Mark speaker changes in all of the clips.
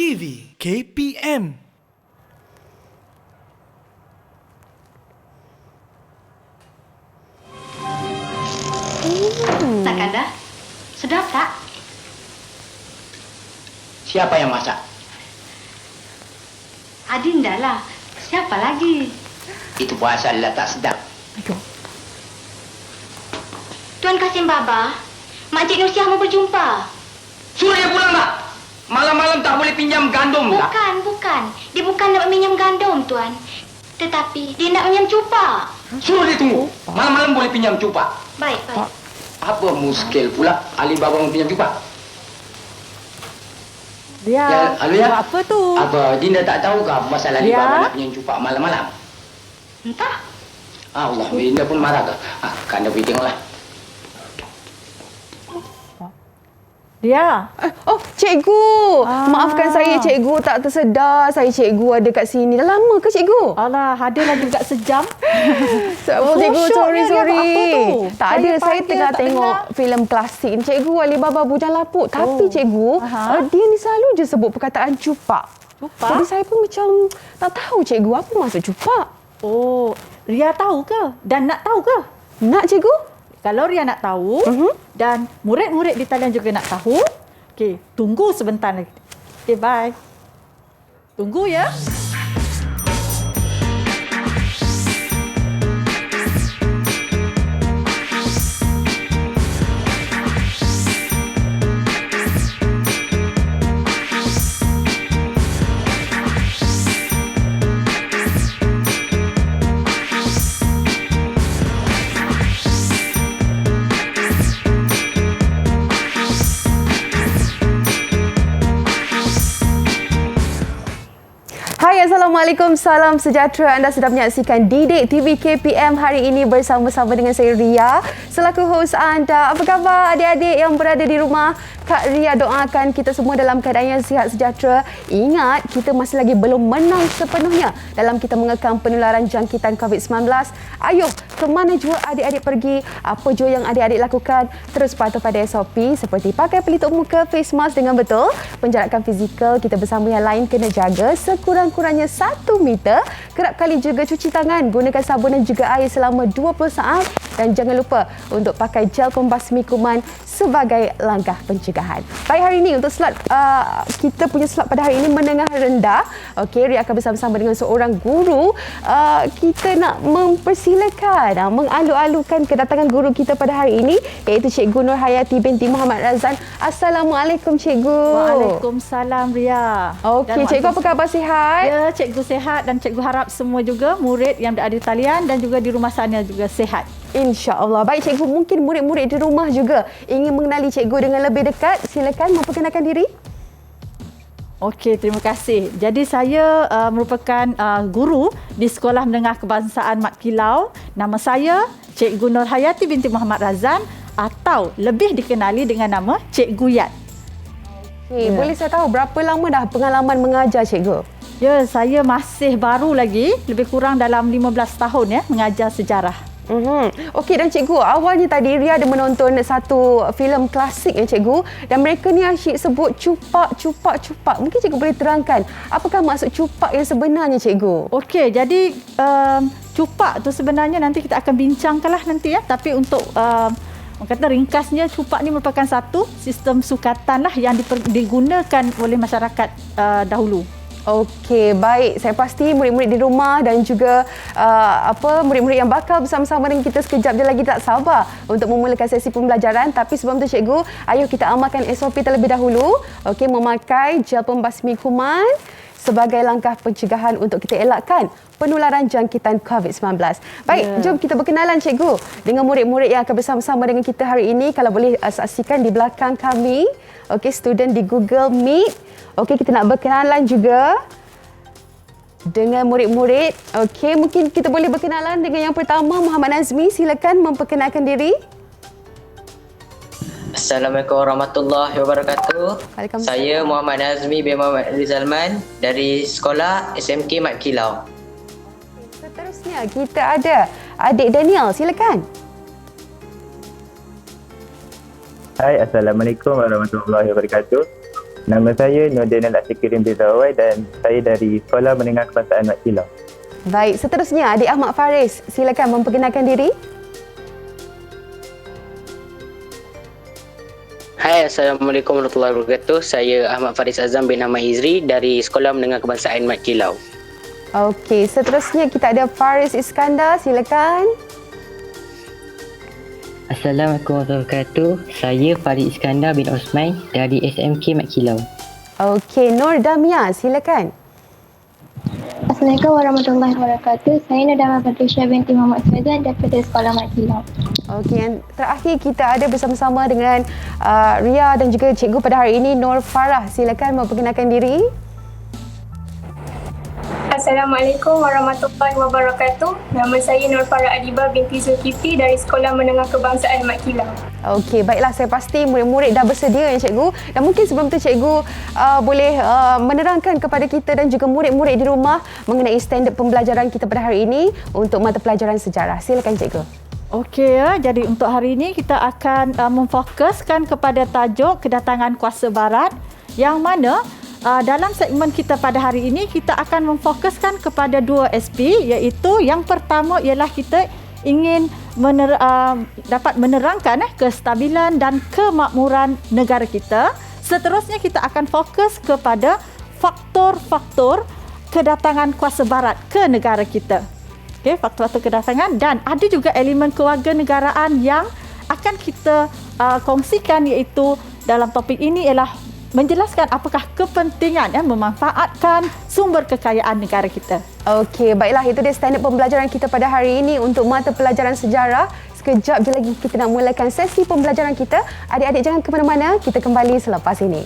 Speaker 1: TV KPM.
Speaker 2: Tak ada? Sedap tak?
Speaker 3: Siapa yang masak?
Speaker 2: Adinda lah. Siapa lagi?
Speaker 3: Itu puasa lah tak sedap.
Speaker 2: Tuan Kasim Baba, Makcik Nursiah mau berjumpa.
Speaker 3: Suruh dia pulang tak? Malam-malam tak boleh pinjam gandum tak?
Speaker 2: Bukan. Dia bukan nak meminjam gandum, Tuan. Tetapi dia nak meminjam cupak.
Speaker 3: Suruh dia tunggu. Malam-malam boleh pinjam cupak.
Speaker 2: Baik.
Speaker 3: Apa muskil pula Alibaba mau pinjam cupak?
Speaker 4: Dia
Speaker 3: Halo ya?
Speaker 4: buat apa tu?
Speaker 3: Apa Dinda tak tahu ke masalah
Speaker 4: Ya?
Speaker 3: Alibaba nak pinjam cupak malam-malam?
Speaker 2: Entah.
Speaker 3: Allah, Dinda pun marah ke? Kan dah pergi tengoklah.
Speaker 4: Dia.
Speaker 5: Oh, cikgu. Maafkan saya, cikgu tak tersedar. Saya cikgu ada kat sini. Dah lama ke cikgu?
Speaker 4: Alah, hadirlah juga sejam.
Speaker 5: Oh, cikgu, sorry.
Speaker 4: Apa tu?
Speaker 5: Tak ada, saya
Speaker 4: panggil,
Speaker 5: tengah
Speaker 4: tak
Speaker 5: tengok
Speaker 4: dengar.
Speaker 5: filem klasik. Cikgu Alibaba Bujang Lapuk. Tapi cikgu,
Speaker 4: Aha.
Speaker 5: dia ni selalu je sebut perkataan cupak.
Speaker 4: Cupak?
Speaker 5: Jadi saya pun macam tak tahu cikgu apa maksud cupak.
Speaker 4: Oh, Ria tahu ke? Dan nak tahu ke?
Speaker 5: Nak cikgu?
Speaker 4: Kalau Ria nak tahu dan murid-murid di talian juga nak tahu, okey, tunggu sebentar lagi. Okey, bye. Tunggu ya.
Speaker 5: Hai, Assalamualaikum. Salam sejahtera. Anda sedang menyaksikan Didik TV KPM hari ini bersama-sama dengan saya Ria selaku hos anda. Apa khabar adik-adik yang berada di rumah? Kak Ria doakan kita semua dalam keadaan yang sihat sejahtera. Ingat, kita masih lagi belum menang sepenuhnya dalam kita mengekang penularan jangkitan COVID-19. Ayuh, ke mana jua adik-adik pergi? Apa jua yang adik-adik lakukan? Terus patuh pada SOP seperti pakai pelitup muka, face mask dengan betul. Penjarakan fizikal kita bersama yang lain kena jaga sekurang-kurangnya 1 meter. Kerap kali juga cuci tangan, gunakan sabun dan juga air selama 20 saat. Dan jangan lupa untuk pakai gel pembasmi kuman sebagai langkah pencegahan. Baik, hari ini untuk slot kita punya slot pada hari ini menengah rendah. Okey, Ria akan bersama-sama dengan seorang guru. Kita nak mempersilakan, mengalu-alukan kedatangan guru kita pada hari ini iaitu Cikgu Nur Hayati binti Muhammad Razan. Assalamualaikum Cikgu.
Speaker 4: Waalaikumsalam Ria.
Speaker 5: Okey, Cikgu apa khabar, sihat?
Speaker 4: Ya, cikgu sihat dan cikgu harap semua juga murid yang berada di talian dan juga di rumah sana juga sihat.
Speaker 5: InsyaAllah. Baik cikgu, mungkin murid-murid di rumah juga ingin mengenali cikgu dengan lebih dekat. Silakan memperkenalkan diri.
Speaker 4: Okey, terima kasih. Jadi saya merupakan guru di Sekolah Menengah Kebangsaan Mat Kilau. Nama saya Cikgu Nur Hayati binti Muhammad Razan atau lebih dikenali dengan nama Cikgu Yat.
Speaker 5: Okay, boleh saya tahu berapa lama dah pengalaman mengajar cikgu?
Speaker 4: Ya, saya masih baru lagi, lebih kurang dalam 15 tahun ya mengajar sejarah.
Speaker 5: Okey, dan cikgu, awalnya tadi Ria ada menonton satu filem klasik ya cikgu, dan mereka ni asyik sebut cupak. Mungkin cikgu boleh terangkan apakah maksud cupak yang sebenarnya cikgu?
Speaker 4: Okey, jadi cupak tu sebenarnya nanti kita akan bincangkanlah nanti ya. Tapi untuk orang kata ringkasnya, cupak ni merupakan satu sistem sukatan lah yang digunakan oleh masyarakat dahulu.
Speaker 5: Okey, baik. Saya pasti murid-murid di rumah dan juga murid-murid yang bakal bersama-sama dengan kita sekejap je lagi tak sabar untuk memulakan sesi pembelajaran. Tapi sebelum tu cikgu, ayuh kita amalkan SOP terlebih dahulu. Okey, memakai gel pembasmi kuman sebagai langkah pencegahan untuk kita elakkan penularan jangkitan COVID-19. Baik, jom kita berkenalan cikgu dengan murid-murid yang akan bersama-sama dengan kita hari ini. Kalau boleh saksikan di belakang kami. Okey, student di Google Meet. Okey, kita nak berkenalan juga dengan murid-murid. Okey, mungkin kita boleh berkenalan dengan yang pertama, Muhammad Nazmi. Silakan memperkenalkan diri.
Speaker 6: Assalamualaikum warahmatullahi wabarakatuh.
Speaker 5: Waalaikumsalam.
Speaker 6: Saya Muhammad Nazmi bin Muhammad Rizalman dari Sekolah SMK Mat Kilau.
Speaker 5: Seterusnya kita ada adik Daniel. Silakan.
Speaker 7: Hai, Assalamualaikum warahmatullahi wabarakatuh. Nama saya Nur Daniel Asyikirin Bizawai dan saya dari Sekolah Menengah Kebangsaan Mat Kilau.
Speaker 5: Baik, seterusnya adik Ahmad Faris, silakan memperkenalkan diri.
Speaker 6: Hai, Assalamualaikum warahmatullahi wabarakatuh. Saya Ahmad Faris Azam bin Ahmad Izri dari Sekolah Menengah Kebangsaan Mat Kilau.
Speaker 5: Okey, seterusnya kita ada Faris Iskandar, silakan.
Speaker 8: Assalamualaikum warahmatullahi wabarakatuh. Saya Farid Iskandar bin Osman dari SMK Mat Kilau.
Speaker 5: Okey, Nur Damia, silakan.
Speaker 2: Assalamualaikum warahmatullahi wabarakatuh. Saya Nadama Patricia binti Muhammad Faizan daripada Sekolah Mat Kilau.
Speaker 5: Okey, yang terakhir kita ada bersama-sama dengan Ria dan juga cikgu pada hari ini, Nur Farah. Silakan memperkenalkan diri.
Speaker 9: Assalamualaikum warahmatullahi wabarakatuh. Nama saya Nur Farah Adiba binti Zulkifli dari Sekolah Menengah Kebangsaan Mat Kilau.
Speaker 5: Okey, baiklah, saya pasti murid-murid dah bersedia ya cikgu. Dan mungkin sebelum tu cikgu boleh menerangkan kepada kita dan juga murid-murid di rumah mengenai standard pembelajaran kita pada hari ini untuk mata pelajaran sejarah. Silakan cikgu.
Speaker 4: Okey ya, jadi untuk hari ini kita akan memfokuskan kepada tajuk kedatangan kuasa barat yang mana dalam segmen kita pada hari ini kita akan memfokuskan kepada dua aspek, iaitu yang pertama ialah kita ingin dapat menerangkan kestabilan dan kemakmuran negara kita. Seterusnya kita akan fokus kepada faktor-faktor kedatangan kuasa barat ke negara kita. Okey, faktor-faktor kedatangan, dan ada juga elemen kewarganegaraan yang akan kita kongsikan, iaitu dalam topik ini ialah menjelaskan apakah kepentingan memanfaatkan sumber kekayaan negara kita.
Speaker 5: Okey, baiklah, itu dia standard pembelajaran kita pada hari ini untuk mata pelajaran sejarah. Sekejap je lagi kita nak mulakan sesi pembelajaran kita. Adik-adik jangan ke mana-mana, kita kembali selepas ini.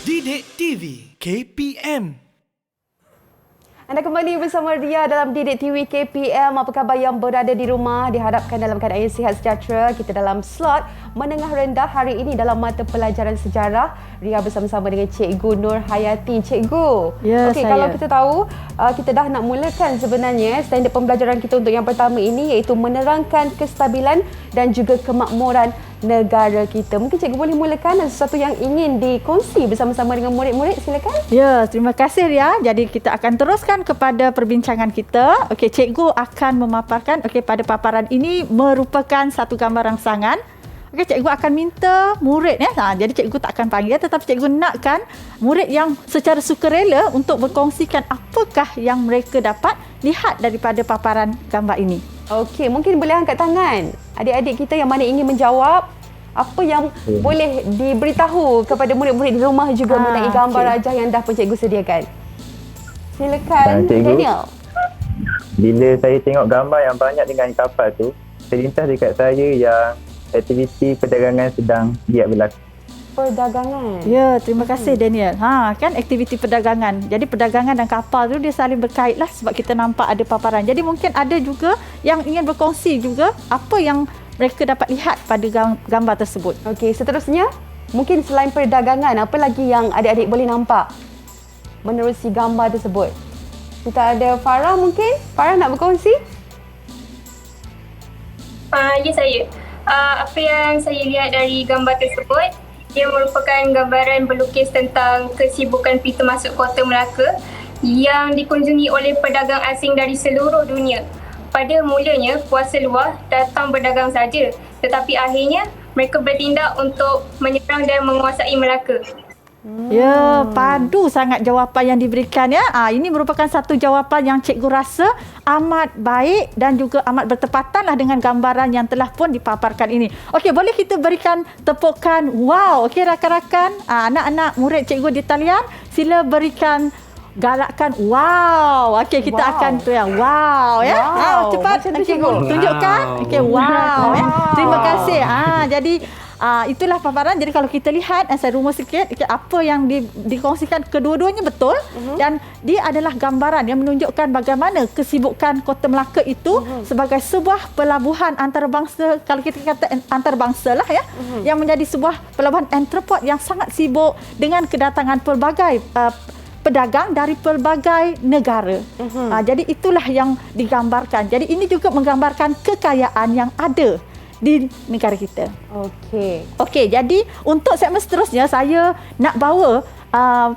Speaker 1: Didik TV KPM.
Speaker 5: Anda kembali bersama Ria dalam Didik TV KPM. Apa khabar yang berada di rumah? Diharapkan dalam keadaan yang sihat sejahtera. Kita dalam slot menengah rendah hari ini dalam mata pelajaran sejarah. Ria bersama-sama dengan Cikgu Nur Hayati. Cikgu,
Speaker 4: Ya,
Speaker 5: okey,
Speaker 4: saya.
Speaker 5: kalau kita tahu, kita dah nak mulakan sebenarnya standard pembelajaran kita untuk yang pertama ini, iaitu menerangkan kestabilan dan juga kemakmuran negara kita. Mungkin cikgu boleh mulakan, ada sesuatu yang ingin dikongsi bersama-sama dengan murid-murid, silakan.
Speaker 4: Ya, terima kasih Ria. Jadi kita akan teruskan kepada perbincangan kita. Okey, cikgu akan memaparkan, pada paparan ini merupakan satu gambar rangsangan. Okey, cikgu akan minta murid jadi cikgu tak akan panggil, tetapi cikgu nakkan murid yang secara sukarela untuk berkongsikan apakah yang mereka dapat lihat daripada paparan gambar ini.
Speaker 5: Okey, mungkin boleh angkat tangan adik-adik kita yang mana ingin menjawab. Apa yang boleh diberitahu kepada murid-murid di rumah juga mengenai gambar rajah yang dah pun cikgu sediakan. Silakan,
Speaker 7: Cikgu.
Speaker 5: Daniel.
Speaker 7: Bila saya tengok gambar yang banyak dengan kapal tu, terlintas dekat saya yang aktiviti perdagangan sedang giat berlaku.
Speaker 5: Perdagangan.
Speaker 4: Ya, terima kasih Daniel. Kan aktiviti perdagangan. Jadi perdagangan dan kapal tu dia saling berkait lah sebab kita nampak ada paparan. Jadi mungkin ada juga yang ingin berkongsi juga apa yang mereka dapat lihat pada gambar tersebut.
Speaker 5: Okey, seterusnya mungkin selain perdagangan, apa lagi yang adik-adik boleh nampak menerusi gambar tersebut? Kita ada Farah mungkin? Farah nak berkongsi?
Speaker 9: Ya, saya. Apa yang saya lihat dari gambar tersebut, ia merupakan gambaran berlukis tentang kesibukan pintu masuk kota Melaka yang dikunjungi oleh pedagang asing dari seluruh dunia. Pada mulanya, kuasa luar datang berdagang saja, tetapi akhirnya mereka bertindak untuk menyerang dan menguasai Melaka.
Speaker 4: Ya, padu sangat jawapan yang diberikan ya. Ini merupakan satu jawapan yang cikgu rasa amat baik dan juga amat bertepatan lah dengan gambaran yang telah pun dipaparkan ini. Okey, boleh kita berikan tepukan wow. Okey, rakan-rakan, anak-anak murid cikgu di talian, sila berikan galakan wow. Okey, kita akan tu yang wow ya.
Speaker 5: Wow.
Speaker 4: Cepat
Speaker 5: Macam tu,
Speaker 4: okey,
Speaker 5: cikgu.
Speaker 4: tunjukkan. Okey, wow ya. Terima kasih. Jadi itulah paparan. Jadi kalau kita lihat, saya rumus sikit, apa yang dikongsikan kedua-duanya betul dan dia adalah gambaran yang menunjukkan bagaimana kesibukan Kota Melaka itu sebagai sebuah pelabuhan antarabangsa, kalau kita kata antarabangsa lah ya, yang menjadi sebuah pelabuhan entrepot yang sangat sibuk dengan kedatangan pelbagai pedagang dari pelbagai negara. Jadi itulah yang digambarkan. Jadi ini juga menggambarkan kekayaan yang ada di negara kita. Okey, jadi untuk segmen seterusnya saya nak bawa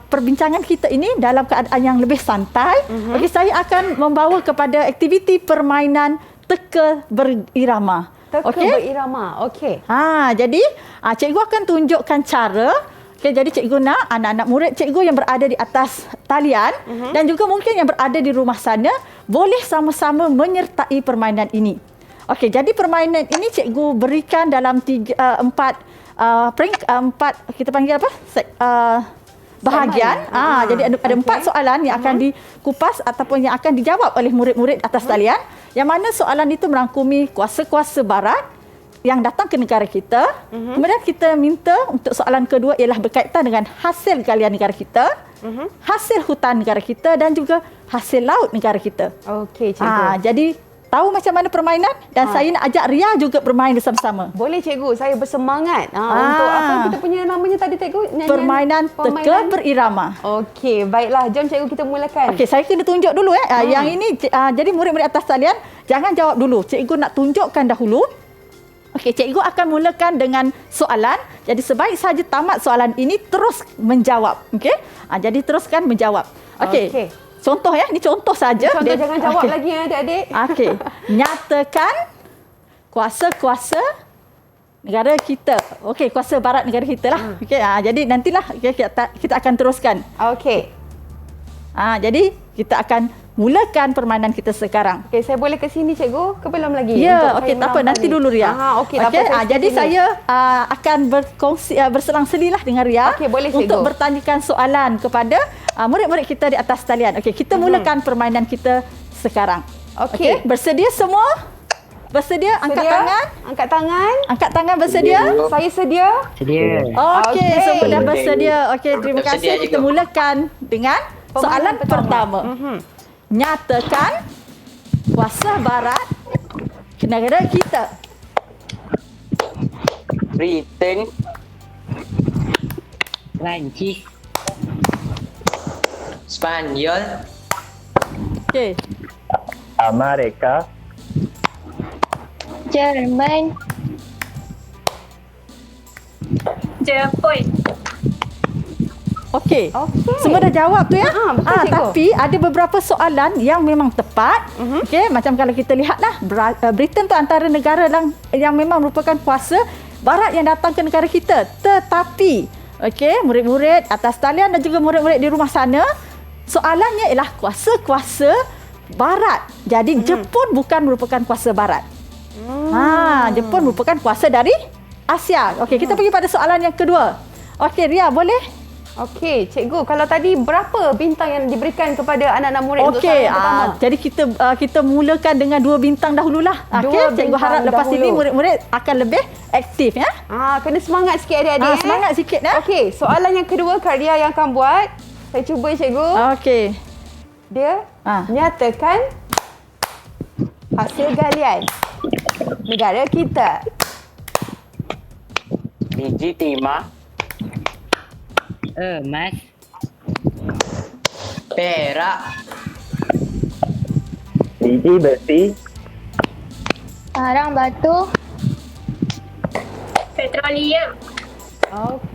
Speaker 4: perbincangan kita ini dalam keadaan yang lebih santai. Okey, saya akan membawa kepada aktiviti permainan teka berirama.
Speaker 5: Berirama. Okey.
Speaker 4: Jadi cikgu akan tunjukkan cara. Okey, jadi cikgu nak anak-anak murid cikgu yang berada di atas talian dan juga mungkin yang berada di rumah sana boleh sama-sama menyertai permainan ini. Okey, jadi permainan ini cikgu berikan dalam 4 kita panggil apa? Bahagian. Jadi ada 4 soalan yang akan dikupas ataupun yang akan dijawab oleh murid-murid atas talian. Yang mana soalan itu merangkumi kuasa-kuasa barat yang datang ke negara kita. Kemudian kita minta untuk soalan kedua ialah berkaitan dengan hasil galian negara kita, hasil hutan negara kita dan juga hasil laut negara kita.
Speaker 5: Okey, cikgu.
Speaker 4: Jadi tahu macam mana permainan dan saya nak ajak Ria juga bermain bersama-sama.
Speaker 5: Boleh cikgu, saya bersemangat. Untuk apa kita punya namanya tadi cikgu?
Speaker 4: Permainan teka berirama.
Speaker 5: Okey, baiklah. Jom cikgu kita mulakan.
Speaker 4: Okey, saya kena tunjuk dulu Yang ini jadi murid-murid atas talian jangan jawab dulu. Cikgu nak tunjukkan dahulu. Okey, cikgu akan mulakan dengan soalan. Jadi sebaik saja tamat soalan ini terus menjawab. Okey? Jadi teruskan menjawab. Okey. Contoh ya, ini contoh saja.
Speaker 5: Contoh, jangan jawab lagi ya adik-adik.
Speaker 4: Okey. Nyatakan kuasa-kuasa negara kita. Okey, kuasa barat negara kita lah. Okey, jadi nantilah kita akan teruskan.
Speaker 5: Okey.
Speaker 4: Jadi kita akan mulakan permainan kita sekarang.
Speaker 5: Okey, saya boleh ke sini cikgu ke belum lagi?
Speaker 4: Ya, okey, tak apa, nanti dulu Ria.
Speaker 5: Okey, tak apa.
Speaker 4: Jadi saya akan berkongsi berselang-selilah dengan Ria
Speaker 5: boleh,
Speaker 4: untuk bertanyakan soalan kepada murid-murid kita di atas talian. Okey, kita mulakan permainan kita sekarang. Okey, bersedia semua? Bersedia? Angkat tangan.
Speaker 5: Angkat tangan.
Speaker 4: Angkat tangan bersedia?
Speaker 5: Saya sedia.
Speaker 8: Sedia.
Speaker 4: Okey, semua dah bersedia. Okey, terima kasih. Kita mulakan dengan soalan pertama. Nyatakan kuasa barat negara kita.
Speaker 6: Britain,
Speaker 8: Perancis,
Speaker 6: Spanyol,
Speaker 4: Okey.
Speaker 7: Amerika,
Speaker 2: Jerman,
Speaker 9: Jepun.
Speaker 4: Okey. Semua dah jawab tu ya?
Speaker 5: Betul, cikgu.
Speaker 4: Tapi ada beberapa soalan yang memang tepat. Okey, macam kalau kita lihatlah Britain tu antara negara yang memang merupakan kuasa barat yang datang ke negara kita. Tetapi, okey, murid-murid atas talian dan juga murid-murid di rumah sana, soalannya ialah kuasa-kuasa barat. Jadi Jepun bukan merupakan kuasa barat. Jepun merupakan kuasa dari Asia. Okey, kita pergi pada soalan yang kedua. Okey, Ria, boleh?
Speaker 5: Okey, cikgu, kalau tadi berapa bintang yang diberikan kepada anak-anak murid untuk
Speaker 4: Okey,
Speaker 5: soalan pertama?
Speaker 4: jadi kita mulakan dengan 2 bintang dahululah. Okey, cikgu harap lepas ini murid-murid akan lebih aktif ya.
Speaker 5: Kena semangat sikit adik-adik.
Speaker 4: Semangat sikit ya.
Speaker 5: Okey, soalan yang kedua Kak Ria yang akan buat. Saya cuba cikgu.
Speaker 4: Okey.
Speaker 5: Dia nyatakan hasil galian negara kita.
Speaker 6: biji timah,
Speaker 8: emas,
Speaker 6: perak,
Speaker 7: biji besi,
Speaker 2: sarang batu,
Speaker 9: Petroleum.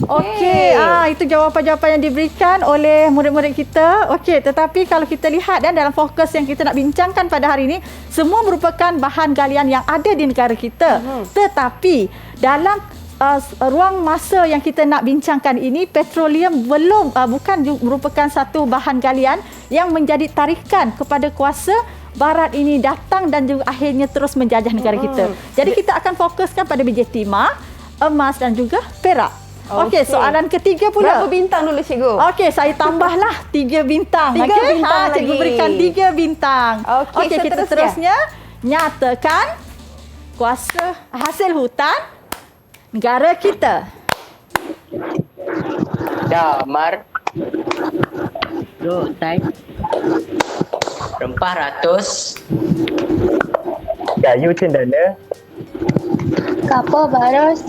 Speaker 4: Okey, itu jawapan-jawapan yang diberikan oleh murid-murid kita. Okey, tetapi kalau kita lihat dalam fokus yang kita nak bincangkan pada hari ini, semua merupakan bahan galian yang ada di negara kita. Tetapi dalam ruang masa yang kita nak bincangkan ini, petroleum bukan merupakan satu bahan galian yang menjadi tarikan kepada kuasa barat ini datang dan juga akhirnya terus menjajah negara kita. Jadi kita akan fokuskan pada biji timah, emas dan juga perak. Okey, soalan ketiga pula.
Speaker 5: Berapa bintang dulu cikgu?
Speaker 4: Okey, saya tambahlah 3 bintang.
Speaker 5: 3 bintang
Speaker 4: cikgu
Speaker 5: lagi.
Speaker 4: berikan 3 bintang.
Speaker 5: Okey,
Speaker 4: kita terusnya nyatakan kuasa hasil hutan negara kita.
Speaker 6: Damar.
Speaker 8: Bro, time.
Speaker 6: Rempah ratus.
Speaker 7: Kayu cendana.
Speaker 2: Kapal baros.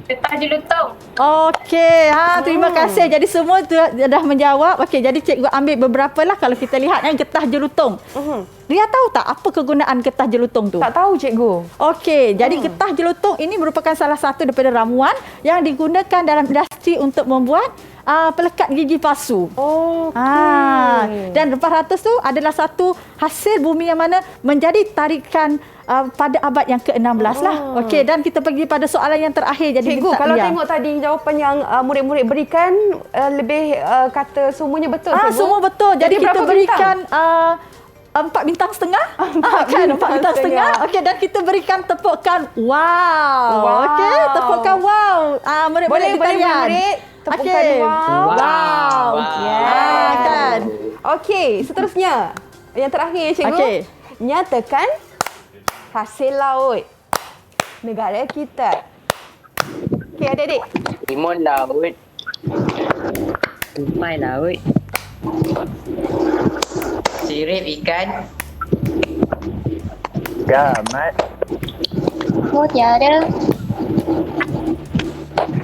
Speaker 9: Getah jelutong.
Speaker 4: Okey, terima kasih. Jadi semua tu dah menjawab. Okey, jadi cikgu ambil beberapa lah kalau kita lihat getah jelutong. Ria tahu tak apa kegunaan getah jelutong tu?
Speaker 5: Tak tahu cikgu.
Speaker 4: Okey, jadi getah jelutong ini merupakan salah satu daripada ramuan yang digunakan dalam industri untuk membuat pelekat gigi palsu. Dan rempah ratus tu adalah satu hasil bumi yang mana menjadi tarikan pada abad yang ke-16 lah. Okey, dan kita pergi pada soalan yang terakhir. Jadi
Speaker 5: Cikgu, kalau tengok tadi jawapan yang murid-murid berikan, lebih kata semuanya betul, Cikgu?
Speaker 4: Semua betul. Jadi kita berikan 4 bintang setengah. 4 bintang setengah. Okey, dan kita berikan tepukan wow. Okey, tepukan wow. Murid-murid
Speaker 5: boleh murid tepukan wow.
Speaker 4: Kan.
Speaker 5: Okey, seterusnya. Yang terakhir, Cikgu.
Speaker 4: Okey.
Speaker 5: Nyatakan hasil laut negara kita. Okey, adik-adik.
Speaker 6: Timun laut.
Speaker 8: Tupai laut.
Speaker 6: Sirip ikan.
Speaker 7: Gamat.
Speaker 2: Mutiara.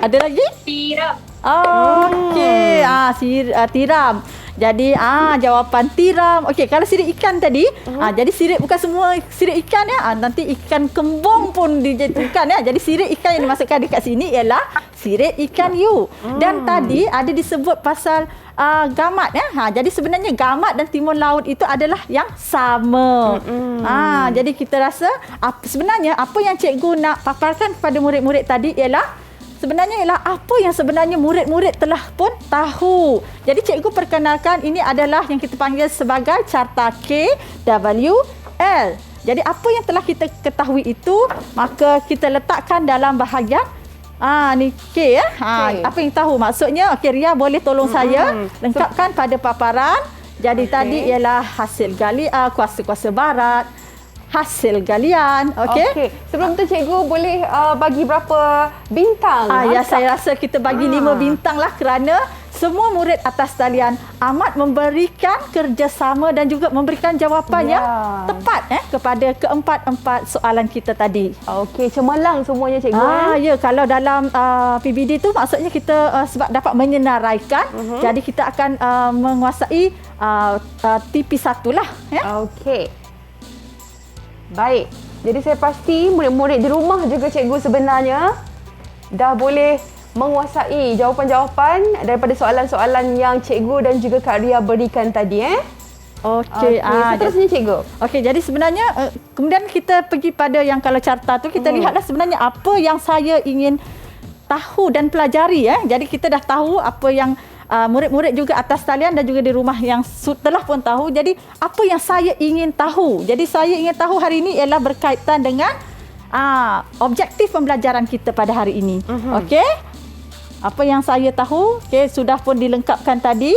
Speaker 4: Ada lagi?
Speaker 9: Tiram.
Speaker 4: Okey, tiram. Jadi jawapan tiram. Okey, kalau sirip ikan tadi, jadi sirip bukan semua sirip ikan ya. Nanti ikan kembung pun dijatuhkan ya. Jadi sirip ikan yang dimasukkan dekat sini ialah sirip ikan hiu. Dan tadi ada disebut pasal gamat ya. Jadi sebenarnya gamat dan timun laut itu adalah yang sama. Jadi kita rasa sebenarnya apa yang cikgu nak paparkan kepada murid-murid tadi ialah apa yang sebenarnya murid-murid telah pun tahu. Jadi cikgu perkenalkan ini adalah yang kita panggil sebagai carta KWL. Jadi apa yang telah kita ketahui itu maka kita letakkan dalam bahagian ni K ya. Apa yang tahu maksudnya? Okey, Ria boleh tolong saya lengkapkan pada paparan. Jadi tadi ialah hasil kuasa-kuasa barat, hasil galian. Okey.
Speaker 5: Sebelum tu cikgu boleh bagi berapa bintang?
Speaker 4: Ya, saya rasa kita bagi 5 bintang lah kerana semua murid atas talian amat memberikan kerjasama dan juga memberikan jawapan yang tepat kepada keempat-empat soalan kita tadi.
Speaker 5: Okey, cemerlang semuanya cikgu.
Speaker 4: Ya, kalau dalam PBD tu maksudnya kita sebab dapat menyenaraikan, jadi kita akan menguasai TP1 lah.
Speaker 5: Okey. Baik. Jadi saya pasti murid-murid di rumah juga cikgu sebenarnya dah boleh menguasai jawapan-jawapan daripada soalan-soalan yang cikgu dan juga Kak Ria berikan tadi. Okey. Seterusnya cikgu.
Speaker 4: Okey, jadi sebenarnya kemudian kita pergi pada yang kalau carta tu kita lihatlah sebenarnya apa yang saya ingin tahu dan pelajari. Jadi kita dah tahu apa yang murid-murid juga atas talian dan juga di rumah yang telah pun tahu. Jadi apa yang saya ingin tahu? Jadi saya ingin tahu hari ini ialah berkaitan dengan objektif pembelajaran kita pada hari ini. Okey? Apa yang saya tahu, sudah pun dilengkapkan tadi.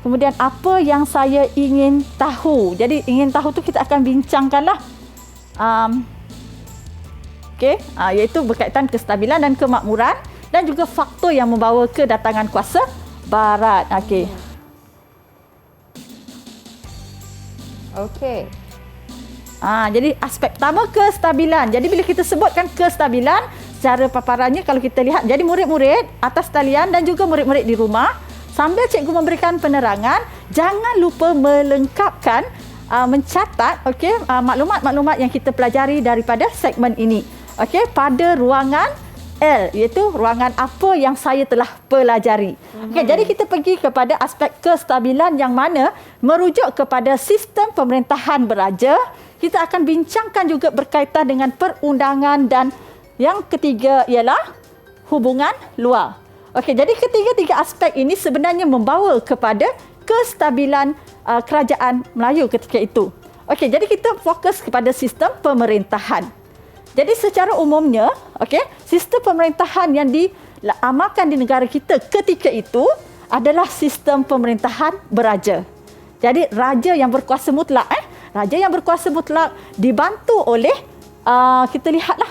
Speaker 4: Kemudian apa yang saya ingin tahu. Jadi ingin tahu tu kita akan bincangkanlah. Iaitu berkaitan kestabilan dan kemakmuran dan juga faktor yang membawa kedatangan kuasa barat. Okey. Jadi aspek pertama kestabilan. Jadi bila kita sebutkan kestabilan, secara paparannya kalau kita lihat, jadi murid-murid atas talian dan juga murid-murid di rumah, sambil cikgu memberikan penerangan, jangan lupa melengkapkan, mencatat maklumat-maklumat yang kita pelajari daripada segmen ini. Pada ruangan L, iaitu ruangan apa yang saya telah pelajari. Jadi kita pergi kepada aspek kestabilan yang mana merujuk kepada sistem pemerintahan beraja. Kita akan bincangkan juga berkaitan dengan perundangan dan yang ketiga ialah hubungan luar. Jadi ketiga-tiga aspek ini sebenarnya membawa kepada kestabilan kerajaan Melayu ketika itu. Jadi kita fokus kepada sistem pemerintahan. Jadi secara umumnya, sistem pemerintahan yang diamalkan di negara kita ketika itu adalah sistem pemerintahan beraja. Jadi raja yang berkuasa mutlak, raja yang berkuasa mutlak dibantu oleh kita lihatlah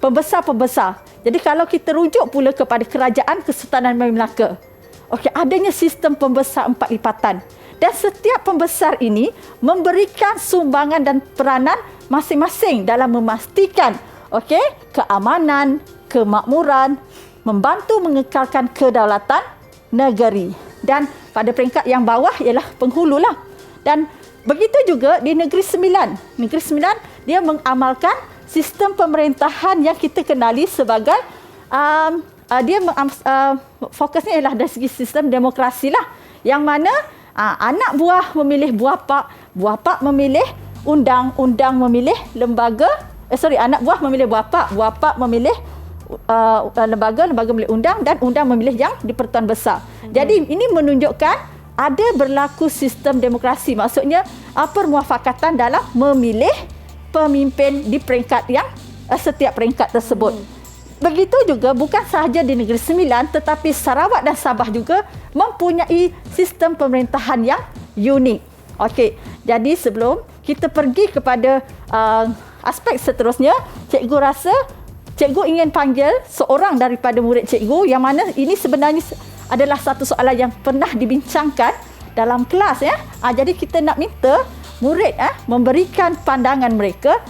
Speaker 4: pembesar-pembesar. Jadi kalau kita rujuk pula kepada Kerajaan Kesultanan Melaka, okey, adanya sistem pembesar 4 lipatan. Dan setiap pembesar ini memberikan sumbangan dan peranan masing-masing dalam memastikan keamanan, kemakmuran, membantu mengekalkan kedaulatan negeri. Dan pada peringkat yang bawah ialah penghulu lah. Dan begitu juga di Negeri Sembilan. Negeri Sembilan dia mengamalkan sistem pemerintahan yang kita kenali sebagai fokusnya ialah dari segi sistem demokrasi lah. Yang mana anak buah memilih buah pak memilih undang memilih lembaga, anak buah memilih buah pak memilih lembaga memilih undang, dan undang memilih yang di-Pertuan Besar. Jadi ini menunjukkan ada berlaku sistem demokrasi. Maksudnya permuafakatan dalam memilih pemimpin di peringkat yang setiap peringkat tersebut. Begitu juga bukan sahaja di Negeri Sembilan, tetapi Sarawak dan Sabah juga mempunyai sistem pemerintahan yang unik. Okey, jadi sebelum kita pergi kepada aspek seterusnya, cikgu rasa cikgu ingin panggil seorang daripada murid cikgu, yang mana ini sebenarnya adalah satu soalan yang pernah dibincangkan dalam kelas ya. Jadi kita nak minta murid memberikan pandangan mereka.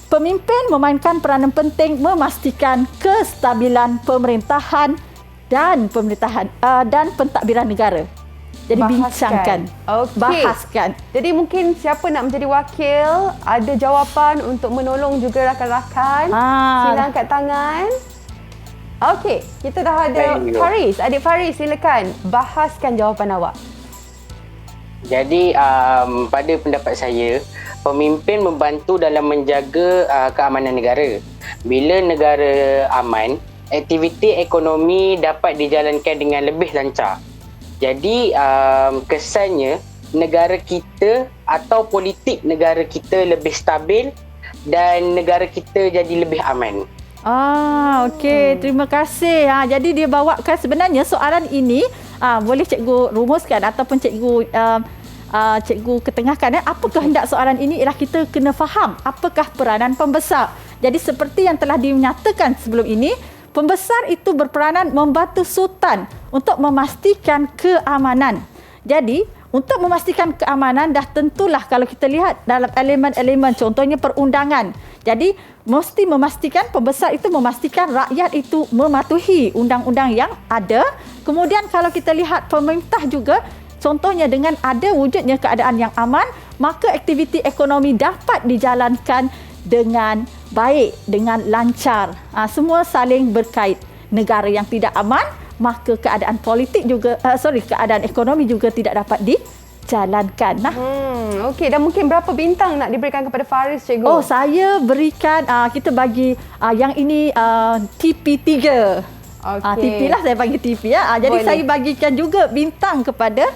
Speaker 4: Pemimpin memainkan peranan penting memastikan kestabilan pemerintahan dan pentadbiran negara. Jadi bincangkan, bahaskan.
Speaker 5: Jadi mungkin siapa nak menjadi wakil, ada jawapan untuk menolong juga rakan-rakan. Sila angkat tangan. Okey, kita dah ada Faris. Adik Faris, silakan bahaskan jawapan awak.
Speaker 6: Jadi pada pendapat saya, pemimpin membantu dalam menjaga keamanan negara. Bila negara aman, aktiviti ekonomi dapat dijalankan dengan lebih lancar. Jadi kesannya negara kita atau politik negara kita lebih stabil dan negara kita jadi lebih aman.
Speaker 4: Okey, terima kasih. Jadi dia bawakan sebenarnya soalan ini boleh cikgu rumuskan ataupun cikgu ketengahkan. Apakah hendak soalan ini ialah kita kena faham apakah peranan pembesar. Jadi seperti yang telah dinyatakan sebelum ini, pembesar itu berperanan membantu sultan untuk memastikan keamanan. Jadi untuk memastikan keamanan dah tentulah kalau kita lihat dalam elemen-elemen, contohnya perundangan. Jadi mesti memastikan, pembesar itu memastikan rakyat itu mematuhi undang-undang yang ada. Kemudian kalau kita lihat pemerintah juga, contohnya dengan ada wujudnya keadaan yang aman, maka aktiviti ekonomi dapat dijalankan dengan baik, dengan lancar. Semua saling berkait. Negara yang tidak aman, maka keadaan politik juga, keadaan ekonomi juga tidak dapat dijalankan.
Speaker 5: Okey, dan mungkin berapa bintang nak diberikan kepada Faris, cikgu?
Speaker 4: Saya berikan, kita bagi yang ini TP3. TP lah, saya bagi TP ya. Jadi saya bagikan juga bintang kepada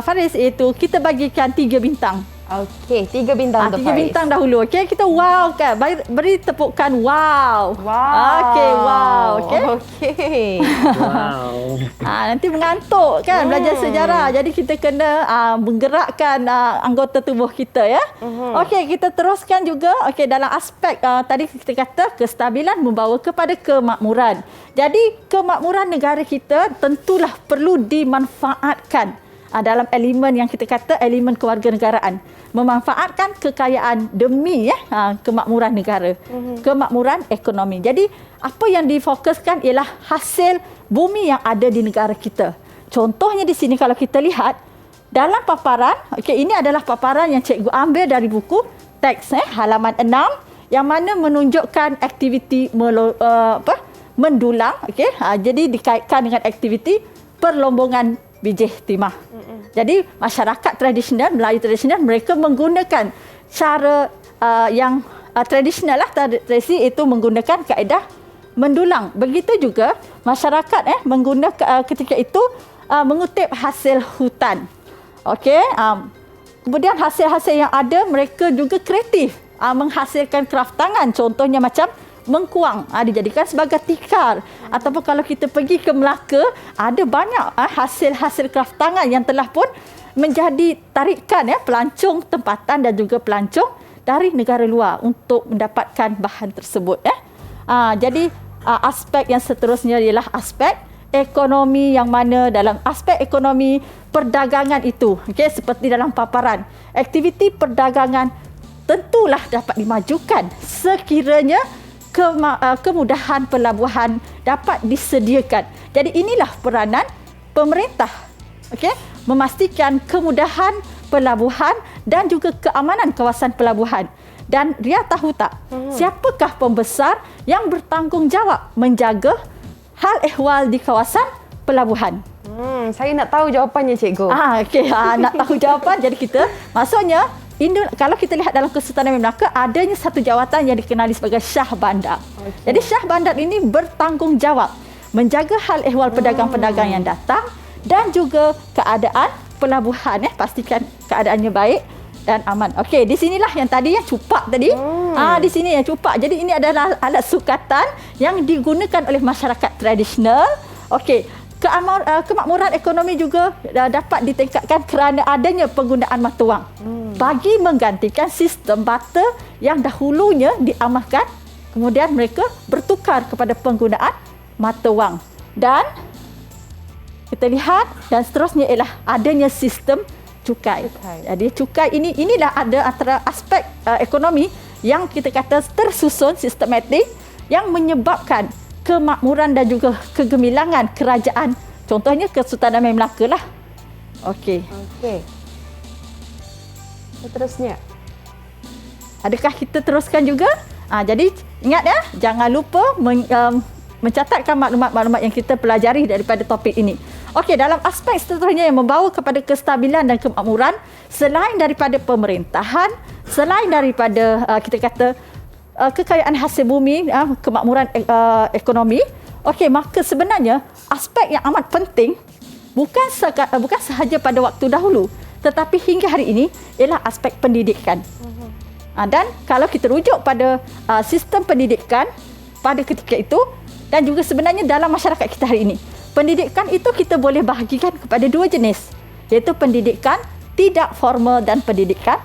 Speaker 4: Faris, iaitu kita bagikan 3 bintang.
Speaker 5: Okey, 3 bintang untuk Faris.
Speaker 4: 3 bintang dahulu. Okey, kita wow kan. Beri tepukan wow. Okey, wow. Okey.
Speaker 8: Wow.
Speaker 4: Nanti mengantuk kan belajar sejarah. Jadi kita kena menggerakkan anggota tubuh kita ya. Okey, kita teruskan juga. Okey, dalam aspek tadi kita kata kestabilan membawa kepada kemakmuran. Jadi kemakmuran negara kita tentulah perlu dimanfaatkan dalam elemen yang kita kata elemen kewarganegaraan. Memanfaatkan kekayaan demi kemakmuran negara, kemakmuran ekonomi. Jadi apa yang difokuskan ialah hasil bumi yang ada di negara kita. Contohnya di sini kalau kita lihat dalam paparan, ini adalah paparan yang cikgu ambil dari buku teks halaman 6 yang mana menunjukkan aktiviti mendulang. Jadi dikaitkan dengan aktiviti perlombongan bijih timah. Jadi masyarakat tradisional, Melayu tradisional, mereka menggunakan cara yang tradisional lah, tradisi itu menggunakan kaedah mendulang. Begitu juga masyarakat menggunakan ketika itu mengutip hasil hutan. Kemudian hasil-hasil yang ada mereka juga kreatif, menghasilkan kraft tangan, contohnya macam mengkuang, dijadikan sebagai tikar. Ataupun kalau kita pergi ke Melaka, ada banyak hasil-hasil kraft tangan yang telah pun menjadi tarikan pelancong tempatan dan juga pelancong dari negara luar untuk mendapatkan bahan tersebut. Jadi aspek yang seterusnya ialah aspek ekonomi, yang mana dalam aspek ekonomi perdagangan itu, seperti dalam paparan, aktiviti perdagangan tentulah dapat dimajukan sekiranya kemudahan pelabuhan dapat disediakan. Jadi inilah peranan pemerintah, memastikan kemudahan pelabuhan dan juga keamanan kawasan pelabuhan. Dan Ria tahu tak, siapakah pembesar yang bertanggungjawab menjaga hal ehwal di kawasan pelabuhan?
Speaker 5: Saya nak tahu jawapannya, Cikgu.
Speaker 4: Nak tahu jawapan. Jadi kita, maksudnya, kalau kita lihat dalam Kesultanan Melaka, adanya satu jawatan yang dikenali sebagai Syah Bandar. Jadi Syah Bandar ini bertanggungjawab menjaga hal ehwal pedagang-pedagang yang datang dan juga keadaan pelabuhan, pastikan keadaannya baik dan aman. Okey, di sinilah yang tadi yang cupak tadi. Di sini yang cupak. Jadi ini adalah alat sukatan yang digunakan oleh masyarakat tradisional. Okey, kemakmuran ekonomi juga dapat ditingkatkan kerana adanya penggunaan mata wang bagi menggantikan sistem barter yang dahulunya diamalkan. Kemudian mereka bertukar kepada penggunaan mata wang. Dan kita lihat dan seterusnya ialah adanya sistem cukai. Jadi cukai inilah ada antara aspek ekonomi yang kita kata tersusun sistematik yang menyebabkan kemakmuran dan juga kegemilangan kerajaan. Contohnya Kesultanan Melaka lah. Okey.
Speaker 5: Seterusnya.
Speaker 4: Adakah kita teruskan juga? Jadi ingat jangan lupa mencatatkan maklumat-maklumat yang kita pelajari daripada topik ini. Okey, dalam aspek seterusnya yang membawa kepada kestabilan dan kemakmuran, selain daripada pemerintahan, selain daripada kita kata kekayaan hasil bumi, kemakmuran ekonomi, maka sebenarnya aspek yang amat penting bukan sahaja pada waktu dahulu, tetapi hingga hari ini ialah aspek pendidikan. Dan kalau kita rujuk pada sistem pendidikan pada ketika itu dan juga sebenarnya dalam masyarakat kita hari ini, pendidikan itu kita boleh bahagikan kepada dua jenis, iaitu pendidikan tidak formal dan pendidikan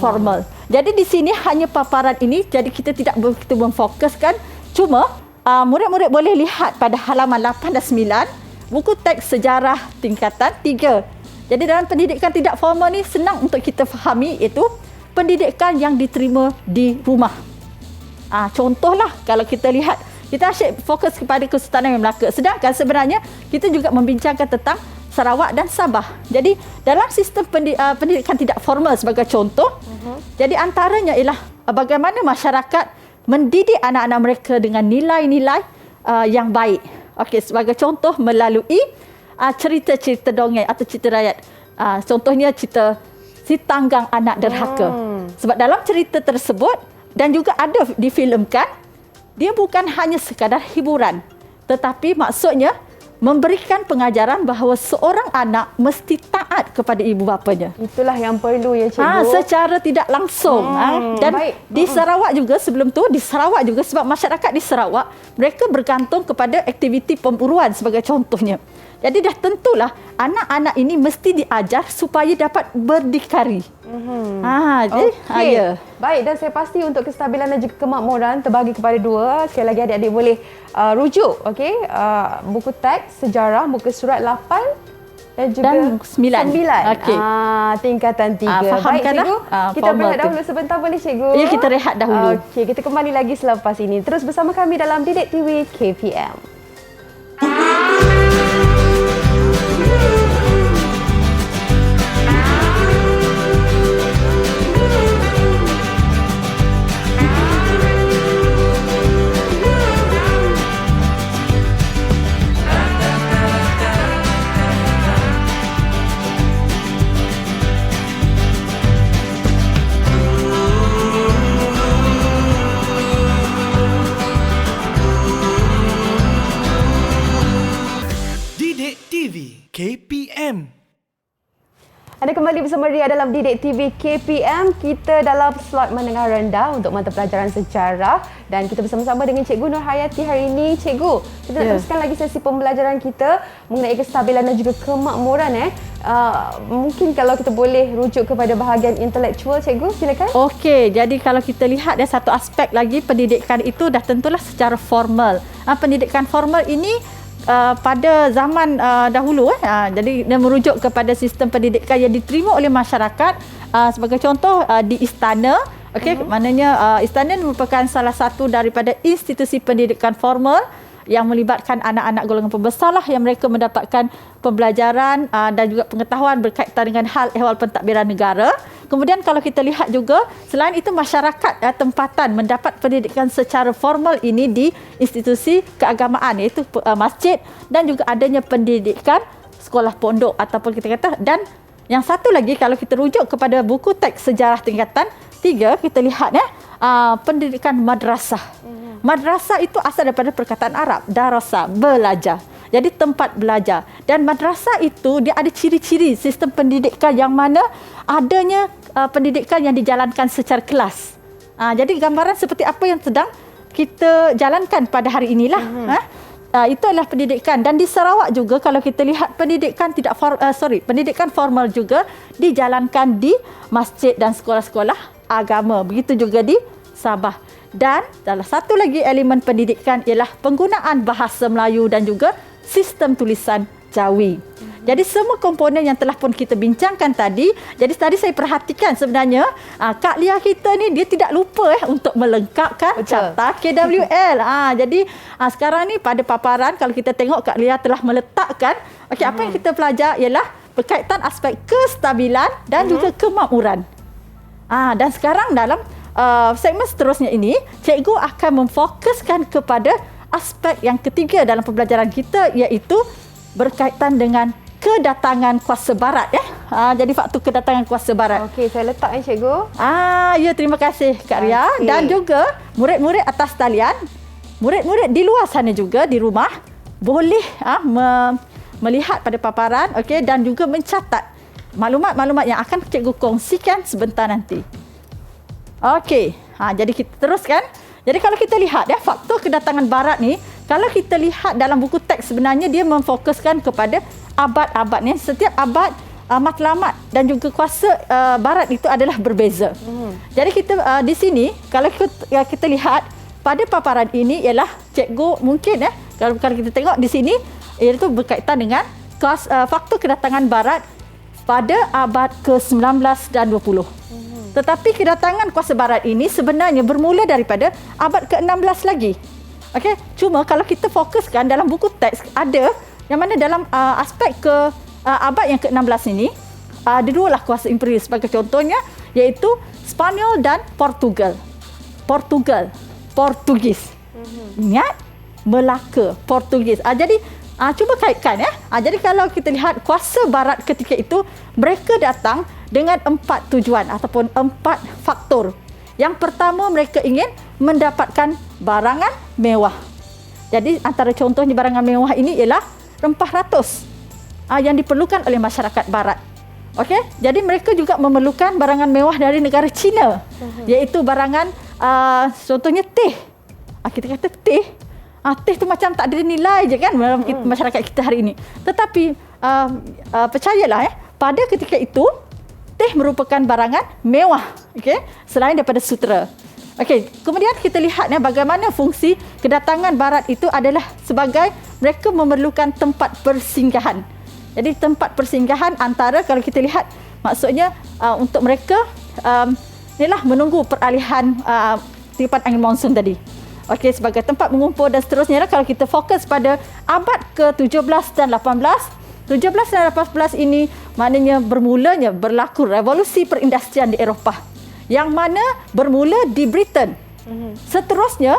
Speaker 4: formal. Jadi di sini hanya paparan ini, jadi kita tidak begitu memfokuskan. Cuma murid-murid boleh lihat pada halaman 8 dan 9 buku teks sejarah tingkatan 3. Jadi dalam pendidikan tidak formal ni senang untuk kita fahami, iaitu pendidikan yang diterima di rumah. Contohlah kalau kita lihat, kita asyik fokus kepada Kesultanan Melaka. Sedangkan sebenarnya kita juga membincangkan tentang Sarawak dan Sabah. Jadi dalam sistem pendidikan tidak formal sebagai contoh, jadi antaranya ialah bagaimana masyarakat mendidik anak-anak mereka dengan nilai-nilai yang baik. Okey, sebagai contoh melalui cerita-cerita dongeng atau cerita rakyat. Contohnya cerita Si Tanggang Anak Derhaka. Sebab dalam cerita tersebut dan juga ada difilmkan, dia bukan hanya sekadar hiburan, tetapi maksudnya memberikan pengajaran bahawa seorang anak mesti taat kepada ibu bapanya.
Speaker 5: Itulah yang perlu ya, Cikgu.
Speaker 4: Secara tidak langsung. Dan di Sarawak juga, sebelum tu di Sarawak juga, sebab masyarakat di Sarawak mereka bergantung kepada aktiviti pemburuan sebagai contohnya. Jadi dah tentulah anak-anak ini mesti diajar supaya dapat berdikari.
Speaker 5: Baik, dan saya pasti untuk kestabilan dan juga kemakmuran terbahagi kepada dua. Sekali lagi adik-adik boleh rujuk buku teks sejarah muka surat 8 dan juga 9. Tingkatan 3. Baik, Cikgu. Kita berehat dahulu sebentar, boleh, Cikgu?
Speaker 4: Ya, kita rehat dahulu.
Speaker 5: Okey, kita kembali lagi selepas ini. Terus bersama kami dalam Didik TV KPM. Anda kembali bersama Ria dalam Didik TV KPM. Kita dalam slot menengah rendah untuk mata pelajaran sejarah dan kita bersama-sama dengan Cikgu Nur Hayati hari ini. Cikgu, kita nak teruskan lagi sesi pembelajaran kita mengenai kestabilan dan juga kemakmuran. Mungkin kalau kita boleh rujuk kepada bahagian intelektual, Cikgu, silakan.
Speaker 4: Okey, jadi kalau kita lihat satu aspek lagi pendidikan itu dah tentulah secara formal. Pendidikan formal ini pada zaman dahulu jadi dia merujuk kepada sistem pendidikan yang diterima oleh masyarakat, sebagai contoh di istana. Okey, maknanya istana merupakan salah satu daripada institusi pendidikan formal yang melibatkan anak-anak golongan pembesar lah, yang mereka mendapatkan pembelajaran dan juga pengetahuan berkaitan dengan hal ehwal pentadbiran negara. Kemudian kalau kita lihat juga, selain itu masyarakat tempatan mendapat pendidikan secara formal ini di institusi keagamaan, iaitu masjid, dan juga adanya pendidikan sekolah pondok ataupun kita kata. Dan yang satu lagi, kalau kita rujuk kepada buku teks sejarah tingkatan 3, kita lihat pendidikan madrasah. Madrasah itu asal daripada perkataan Arab, darasa, belajar. Jadi tempat belajar. Dan madrasah itu dia ada ciri-ciri sistem pendidikan yang mana adanya pendidikan yang dijalankan secara kelas. Jadi gambaran seperti apa yang sedang kita jalankan pada hari inilah. Itu adalah pendidikan. Dan di Sarawak juga kalau kita lihat pendidikan pendidikan formal juga dijalankan di masjid dan sekolah-sekolah agama. Begitu juga di Sabah. Dan salah satu lagi elemen pendidikan ialah penggunaan bahasa Melayu dan juga sistem tulisan Jawi. Jadi semua komponen yang telah pun kita bincangkan tadi, jadi tadi saya perhatikan sebenarnya Kak Lia kita ni dia tidak lupa untuk melengkapkan carta KWL. Jadi sekarang ni pada paparan kalau kita tengok Kak Lia telah meletakkan apa yang kita pelajar ialah berkaitan aspek kestabilan dan juga kemakmuran. Dan sekarang dalam segmen seterusnya ini, cikgu akan memfokuskan kepada aspek yang ketiga dalam pembelajaran kita, iaitu berkaitan dengan kedatangan kuasa barat. Jadi faktor kedatangan kuasa barat.
Speaker 5: Okey, saya letak cikgu.
Speaker 4: Ya, terima kasih Kak Ria. Dan juga murid-murid atas talian, murid-murid di luar sana juga di rumah boleh melihat pada paparan, dan juga mencatat maklumat-maklumat yang akan cikgu kongsikan sebentar nanti. Okey, jadi kita teruskan. Jadi kalau kita lihat faktor kedatangan barat ni, kalau kita lihat dalam buku teks sebenarnya dia memfokuskan kepada abad-abad ni. Setiap abad matlamat dan juga kuasa barat itu adalah berbeza. Jadi kita di sini kalau kita lihat pada paparan ini ialah cikgu mungkin kalau kita tengok di sini iaitu berkaitan dengan faktor kedatangan barat pada abad ke-19 dan 20. Tetapi kedatangan kuasa barat ini sebenarnya bermula daripada abad ke-16 lagi. Cuma kalau kita fokuskan dalam buku teks ada yang mana dalam aspek abad yang ke-16 ini ada dua lah kuasa imperial sebagai contohnya, iaitu Spanyol dan Portugal. Portugis. Ingat? Melaka, Portugis. Jadi cuba kaitkan jadi kalau kita lihat kuasa barat ketika itu, mereka datang dengan 4 tujuan ataupun 4 faktor. Yang pertama, mereka ingin mendapatkan barangan mewah. Jadi antara contohnya barangan mewah ini ialah rempah ratus yang diperlukan oleh masyarakat barat. Jadi mereka juga memerlukan barangan mewah dari negara China, iaitu barangan contohnya teh. Kita kata teh. Teh tu macam tak ada nilai je kan dalam masyarakat kita hari ini. Tetapi percayalah pada ketika itu teh merupakan barangan mewah, selain daripada sutera. Kemudian kita lihat bagaimana fungsi kedatangan barat itu adalah sebagai mereka memerlukan tempat persinggahan. Jadi tempat persinggahan antara kalau kita lihat maksudnya untuk mereka inilah menunggu peralihan tiupan angin monsun tadi. Sebagai tempat mengumpul dan seterusnya. Kalau kita fokus pada abad ke-17 dan 18, 17 dan 18 ini maknanya berlaku revolusi perindustrian di Eropah yang mana bermula di Britain. Seterusnya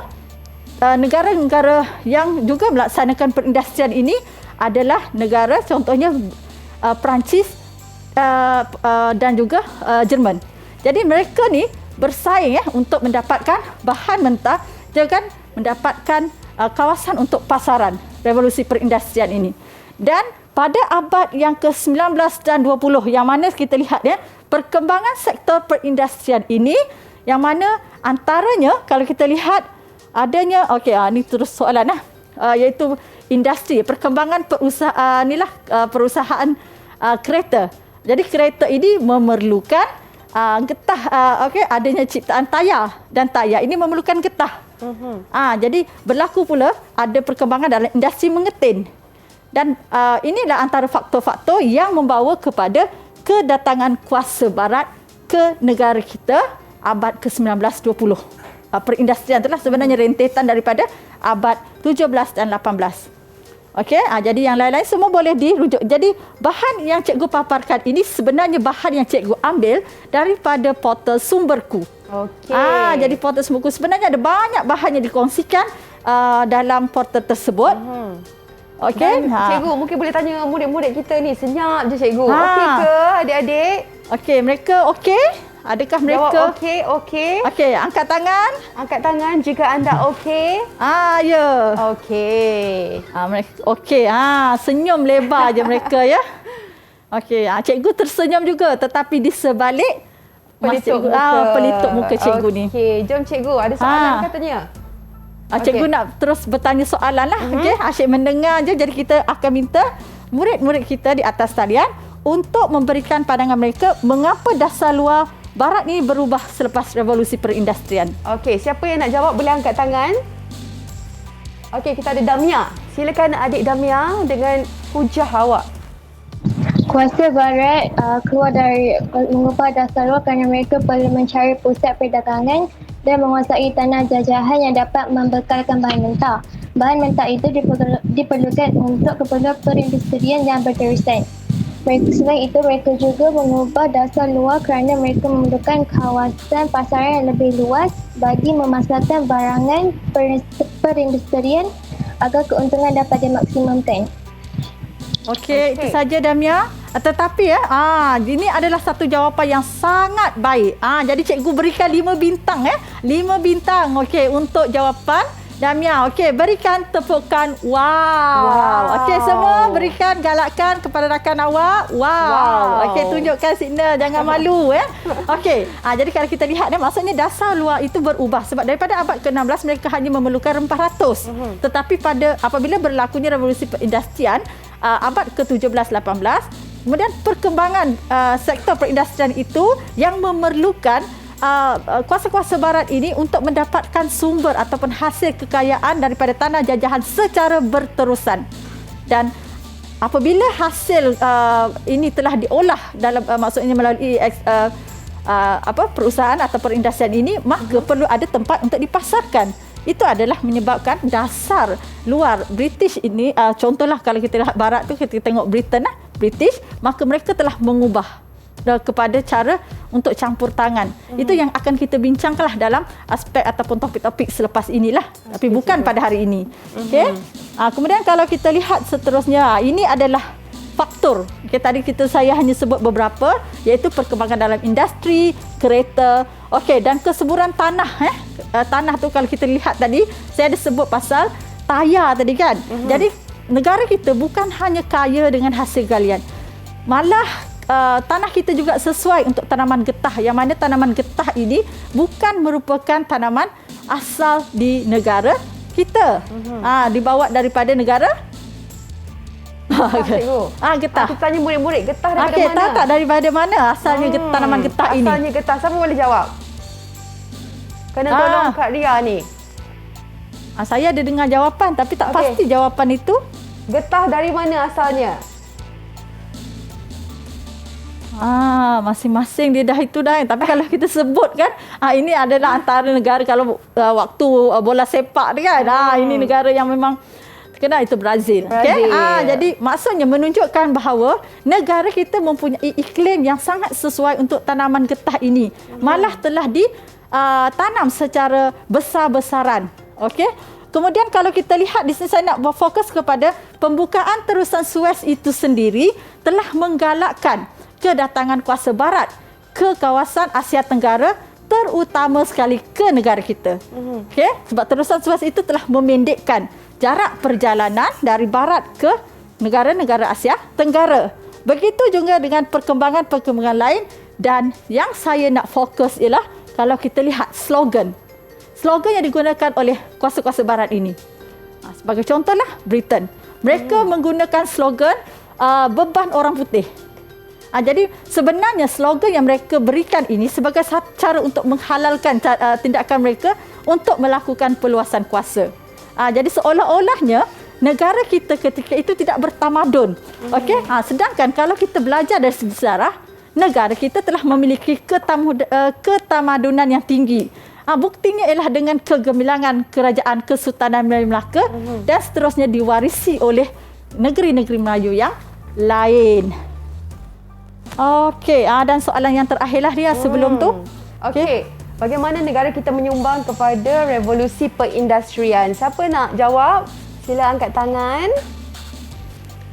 Speaker 4: negara-negara yang juga melaksanakan perindustrian ini adalah negara contohnya Perancis dan juga Jerman. Jadi mereka ni bersaing untuk mendapatkan bahan mentah dan mendapatkan kawasan untuk pasaran revolusi perindustrian ini. Dan pada abad yang ke-19 dan 20 yang mana kita lihat ya, perkembangan sektor perindustrian ini yang mana antaranya kalau kita lihat adanya ni terus soalan iaitu industri perkembangan perusahaan kereta. Jadi kereta ini memerlukan getah adanya ciptaan tayar dan tayar ini memerlukan getah. Jadi berlaku pula ada perkembangan dalam industri mengetin. Dan inilah antara faktor-faktor yang membawa kepada kedatangan kuasa barat ke negara kita abad ke-19 20. Perindustrian itulah sebenarnya rentetan daripada abad 17 dan 18. Okey, jadi yang lain-lain semua boleh dirujuk. Jadi bahan yang cikgu paparkan ini sebenarnya bahan yang cikgu ambil daripada portal Sumberku.
Speaker 5: Okey.
Speaker 4: Jadi portal Sumberku sebenarnya ada banyak bahan yang dikongsikan dalam portal tersebut. Okey.
Speaker 5: Cikgu mungkin boleh tanya murid-murid kita ni, senyap je cikgu. Okey ke adik-adik?
Speaker 4: Okey, mereka okey? Adakah mereka?
Speaker 5: Jawab okey, okey.
Speaker 4: Okey, angkat tangan.
Speaker 5: Angkat tangan jika anda okey.
Speaker 4: Ya.
Speaker 5: Okey.
Speaker 4: Mereka okey. Senyum lebar je mereka ya. Okey, cikgu tersenyum juga tetapi di sebalik pelitup muka cikgu ni.
Speaker 5: Okey, jom cikgu ada soalan katanya.
Speaker 4: Cikgu nak terus bertanya soalan lah. Okey, asyik mendengar je. Jadi kita akan minta murid-murid kita di atas talian untuk memberikan pandangan mereka mengapa dasar luar barat ni berubah selepas revolusi perindustrian.
Speaker 5: Okey, siapa yang nak jawab boleh angkat tangan. Okey, kita ada Damia. Silakan adik Damia dengan hujah awak.
Speaker 2: Kuasa barat keluar dari mengubah dasar luar kerana mereka perlu mencari pusat perdagangan dan menguasai tanah jajahan yang dapat membekalkan bahan mentah. Bahan mentah itu diperlukan untuk keperluan perindustrian yang berterusan. Selain itu, mereka juga mengubah dasar luar kerana mereka memerlukan kawasan pasaran yang lebih luas bagi memasarkan barangan perindustrian agar keuntungan dapat dimaksimumkan.
Speaker 4: Okey, itu saja Damia. Tetapi ini adalah satu jawapan yang sangat baik. Jadi cikgu berikan 5 bintang 5 bintang okey untuk jawapan Damia. Okey, berikan tepukan wow. Okey, semua berikan galakan kepada rakan awak. Wow. Okey, tunjukkan signal, jangan malu Okey. Jadi kalau kita lihat maksudnya dasar luar itu berubah sebab daripada abad ke-16 mereka hanya memerlukan 400. Tetapi apabila berlakunya revolusi perindustrian abad ke-17 18, kemudian perkembangan sektor perindustrian itu yang memerlukan kuasa-kuasa barat ini untuk mendapatkan sumber ataupun hasil kekayaan daripada tanah jajahan secara berterusan. Dan apabila hasil ini telah diolah dalam maksudnya melalui perusahaan atau perindustrian ini, maka perlu ada tempat untuk dipasarkan. Itu adalah menyebabkan dasar luar British ini, contohlah kalau kita lihat barat tu, kita tengok Britain British, maka mereka telah mengubah kepada cara untuk campur tangan. Itu yang akan kita bincangkanlah dalam aspek ataupun topik-topik selepas inilah. Tapi bukan pada hari ini. Okey. Kemudian kalau kita lihat seterusnya, ini adalah faktor. Tadi saya hanya sebut beberapa, iaitu perkembangan dalam industri, kereta, dan kesuburan tanah. Tanah tu kalau kita lihat tadi, saya ada sebut pasal tayar tadi kan. Jadi negara kita bukan hanya kaya dengan hasil galian. Malah tanah kita juga sesuai untuk tanaman getah, yang mana tanaman getah ini bukan merupakan tanaman asal di negara kita. Dibawa daripada negara getah.
Speaker 5: Kita tanya murid-murid, getah daripada mana?
Speaker 4: Tak daripada mana asalnya tanaman getah ini.
Speaker 5: Asalnya getah, siapa boleh jawab? Kena tolong Kak Ria ni.
Speaker 4: Saya ada dengar jawapan tapi tak pasti jawapan itu.
Speaker 5: Getah dari mana asalnya?
Speaker 4: Masing-masing dia dah itu dah. Tapi kalau kita sebut kan, ini adalah antara negara kalau waktu bola sepak dia kan. Ini negara yang memang terkenal, itu Brazil. Jadi maksudnya menunjukkan bahawa negara kita mempunyai iklim yang sangat sesuai untuk tanaman getah ini. Malah telah ditanam secara besar-besaran. Okey. Kemudian kalau kita lihat di sini, saya nak berfokus kepada pembukaan terusan Suez itu sendiri telah menggalakkan kedatangan kuasa barat ke kawasan Asia Tenggara, terutama sekali ke negara kita. Sebab terusan Suez itu telah memendekkan jarak perjalanan dari barat ke negara-negara Asia Tenggara. Begitu juga dengan perkembangan-perkembangan lain, dan yang saya nak fokus ialah kalau kita lihat slogan yang digunakan oleh kuasa-kuasa barat ini. Sebagai contohlah Britain. Mereka menggunakan slogan beban orang putih. Jadi sebenarnya slogan yang mereka berikan ini sebagai satu cara untuk menghalalkan tindakan mereka untuk melakukan perluasan kuasa. Jadi seolah-olahnya negara kita ketika itu tidak bertamadun. Okey, sedangkan kalau kita belajar dari segi sejarah, negara kita telah memiliki ketamadunan yang tinggi. Buktinya ialah dengan kegemilangan kerajaan Kesultanan Melayu Melaka dan seterusnya diwarisi oleh negeri-negeri Melayu yang lain. Okey, dan soalan yang terakhirlah Ria sebelum tu.
Speaker 5: Okey. Bagaimana negara kita menyumbang kepada revolusi perindustrian? Siapa nak jawab? Sila angkat tangan.